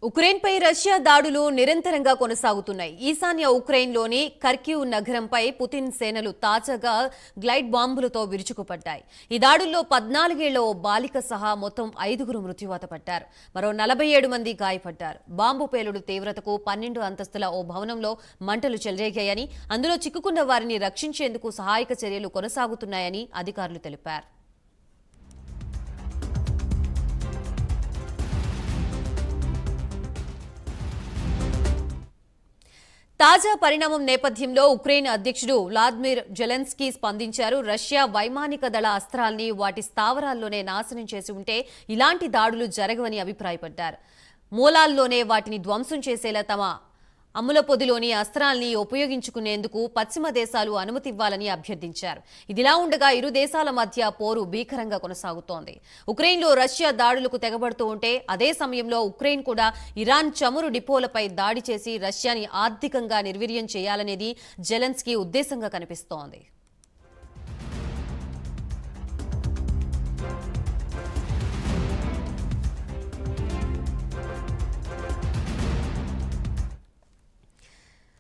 ఉక్రెయిన్పై Russia దాడులు నిరంతరంగా కొనసాగుతున్నాయి. ఈశాన్య ఉక్రెయిన్లోని కర్కివ్ నగరంపై పుతిన్ సేనలు తాజాగా గ్లైడ్ బాంబులతో విరుచుకుపడ్డాయి. ఈ దాడుల్లో 14 ఏళ్ల ఓ బాలిక సహా మొత్తం 5గురు మృత్యువాత పడ్డారు. మరో 47 మంది గాయపడ్డారు. బాంబు పేలుడు తీవ్రతకు 12 అంతస్తుల ఓ భవనంలో మంటలు చెలరేగాయని, అందులో చిక్కుకున్న వారిని రక్షించేందుకు సహాయక చర్యలు కొనసాగుతున్నాయని అధికారులు తెలిపారు. తాజా పరిణామం నేపథ్యంలో ఉక్రెయిన్ అధ్యక్షుడు వ్లాదిమిర్ జెలెన్స్కీ స్పందించారు. రష్యా వైమానిక దళ అస్త్రాల్ని వాటి స్థావరాల్లోనే నాశనం చేసి ఉంటే ఇలాంటి దాడులు జరగవని అభిప్రాయపడ్డారు. మూలాల్లోనే వాటిని ధ్వంసం చేసేలా తమ అమ్ముల పొదిలోని అస్త్రాల్ని ఉపయోగించుకునేందుకు పశ్చిమ దేశాలు అనుమతి ఇవ్వాలని అభ్యర్థించారు. ఇదిలా ఉండగా ఇరు దేశాల మధ్య పోరు భీకరంగా కొనసాగుతోంది. ఉక్రెయిన్లో రష్యా దాడులకు తెగబడుతూ ఉంటే అదే సమయంలో ఉక్రెయిన్ కూడా ఇరాన్ చమురు డిపోలపై దాడి చేసి రష్యాని ఆర్థికంగా నిర్వీర్యం చేయాలనేది జెలెన్స్కీ ఉద్దేశంగా కనిపిస్తోంది.